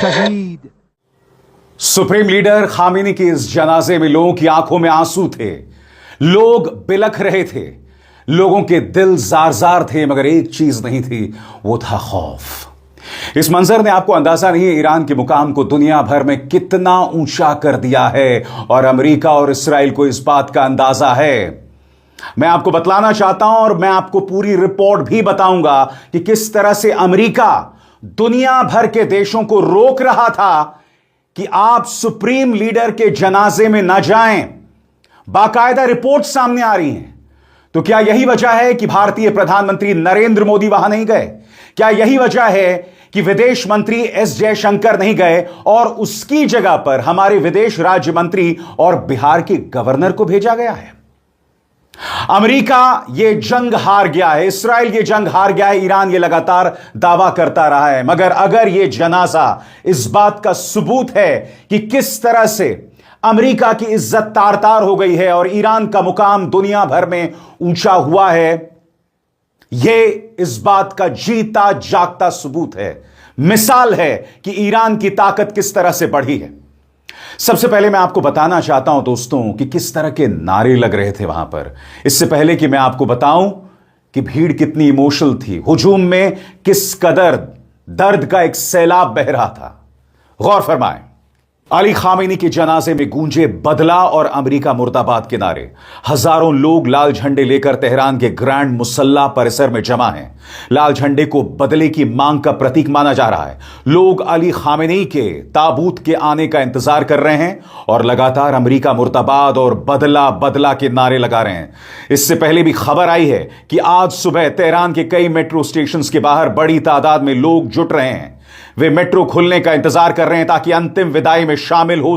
शहीद। Supreme leader Khamenei के इस जनाजे में लोगों की आंखों में आंसू थे, लोग बिलख रहे थे, लोगों के दिल जार जार थे, मगर एक चीज नहीं थी, वो था खौफ। इस मंजर ने आपको अंदाजा नहीं है ईरान के मुकाम को दुनिया भर में कितना ऊंचा कर दिया है, और अमेरिका और इसराइल को इस बात का अंदाजा है। मैं आपको बतलाना चाहता हूं और मैं आपको पूरी रिपोर्ट भी बताऊंगा कि किस तरह से अमेरिका दुनिया भर के देशों को रोक रहा था कि आप सुप्रीम लीडर के जनाजे में ना जाएं। बाकायदा रिपोर्ट सामने आ रही हैं। तो क्या यही वजह है कि भारतीय प्रधानमंत्री नरेंद्र मोदी वहां नहीं गए? क्या यही वजह है कि विदेश मंत्री एस जयशंकर नहीं गए और उसकी जगह पर हमारे विदेश राज्य मंत्री और बिहार के गवर्नर को भेजा गया है? अमेरिका ये जंग हार गया है, इसराइल ये जंग हार गया है, ईरान ये लगातार दावा करता रहा है, मगर अगर ये जनाजा इस बात का सबूत है कि किस तरह से अमेरिका की इज्जत तार तार हो गई है और ईरान का मुकाम दुनिया भर में ऊंचा हुआ है, ये इस बात का जीता जागता सबूत है, मिसाल है कि ईरान की ताकत किस तरह से बढ़ी है। सबसे पहले मैं आपको बताना चाहता हूं दोस्तों कि किस तरह के नारे लग रहे थे वहां पर। इससे पहले कि मैं आपको बताऊं कि भीड़ कितनी इमोशनल थी, हुजूम में किस कदर दर्द का एक सैलाब बह रहा था, गौर फरमाएं। अली खामेनी के जनाजे में गूंजे बदला और अमेरिका मुर्दाबाद के नारे। हजारों लोग लाल झंडे लेकर तेहरान के ग्रैंड मुसल्ला परिसर में जमा हैं। लाल झंडे को बदले की मांग का प्रतीक माना जा रहा है। लोग अली खामेनी के ताबूत के आने का इंतजार कर रहे हैं और लगातार अमेरिका मुर्दाबाद और बदला बदला के नारे लगा रहे हैं। इससे पहले भी खबर आई है कि आज सुबह तेहरान के कई मेट्रो स्टेशन के बाहर बड़ी तादाद में लोग जुट रहे हैं। वे मेट्रो खुलने का इंतजार कर रहे हैं ताकि अंतिम विदाई में शामिल हो।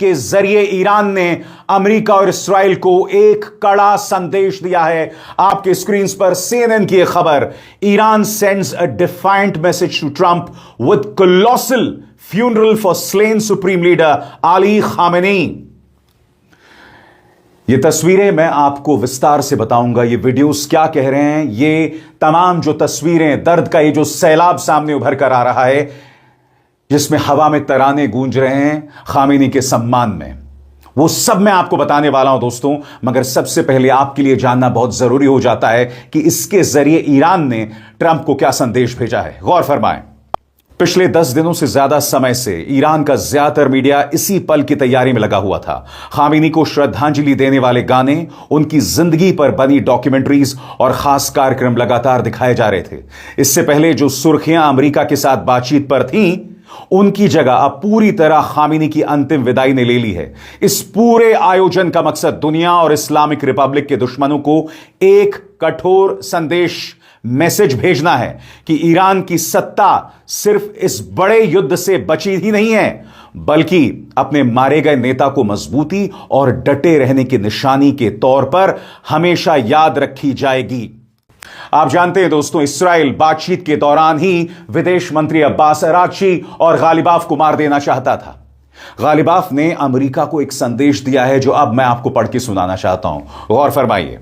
के जरिए ईरान ने अमेरिका और इसराइल को एक कड़ा संदेश दिया है। आपके स्क्रीन पर CNN की यह खबर, Iran sends a defiant message to Trump with colossal funeral for slain supreme leader Ali Khamenei. ये तस्वीरें मैं आपको विस्तार से बताऊंगा, ये वीडियोस क्या कह रहे हैं, ये तमाम जो तस्वीरें, दर्द का ये जो सैलाब सामने उभर कर आ रहा है, जिसमें हवा में तराने गूंज रहे हैं खामेनी के सम्मान में, वो सब मैं आपको बताने वाला हूं दोस्तों। मगर सबसे पहले आपके लिए जानना बहुत जरूरी हो जाता है कि इसके जरिए ईरान ने ट्रंप को क्या संदेश भेजा है। गौर फरमाएं, पिछले 10 दिनों से ज्यादा समय से ईरान का ज्यादातर मीडिया इसी पल की तैयारी में लगा हुआ था। खामेनी को श्रद्धांजलि देने वाले गाने, उनकी जिंदगी पर बनी डॉक्यूमेंट्रीज और खास कार्यक्रम लगातार दिखाए जा रहे थे। इससे पहले जो सुर्खियां अमेरिका के साथ बातचीत पर थीं, उनकी जगह अब पूरी तरह खामेनी की अंतिम विदाई ने ले ली है। इस पूरे आयोजन का मकसद दुनिया और इस्लामिक रिपब्लिक के दुश्मनों को एक कठोर संदेश, मैसेज भेजना है कि ईरान की सत्ता सिर्फ इस बड़े युद्ध से बची ही नहीं है, बल्कि अपने मारे गए नेता को मजबूती और डटे रहने की निशानी के तौर पर हमेशा याद रखी जाएगी। आप जानते हैं दोस्तों, इसराइल बातचीत के दौरान ही विदेश मंत्री अब्बास अरागची और गालिबाफ को मार देना चाहता था। गालिबाफ ने अमेरिका को एक संदेश दिया है जो अब मैं आपको पढ़ के सुनाना चाहता हूं, गौर फरमाइए।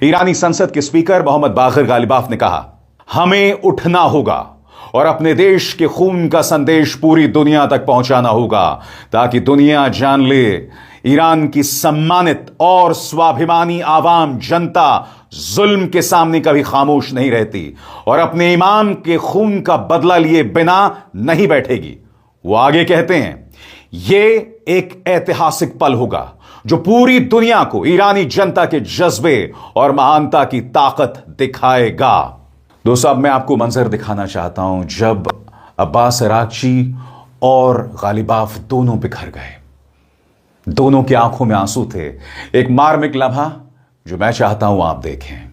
ईरानी संसद के स्पीकर मोहम्मद बाखर गालिबाफ ने कहा, हमें उठना होगा और अपने देश के खून का संदेश पूरी दुनिया तक पहुंचाना होगा, ताकि दुनिया जान ले ईरान की सम्मानित और स्वाभिमानी आवाम, जनता जुल्म के सामने कभी खामोश नहीं रहती और अपने इमाम के खून का बदला लिए बिना नहीं बैठेगी। वो आगे कहते हैं, यह एक ऐतिहासिक पल होगा जो पूरी दुनिया को ईरानी जनता के जज्बे और महानता की ताकत दिखाएगा। दोस्तों, अब मैं आपको मंजर दिखाना चाहता हूं जब अब्बास अरागची और गालिबाफ दोनों बिखर गए। दोनों की आंखों में आंसू थे। एक मार्मिक लम्हा जो मैं चाहता हूं आप देखें।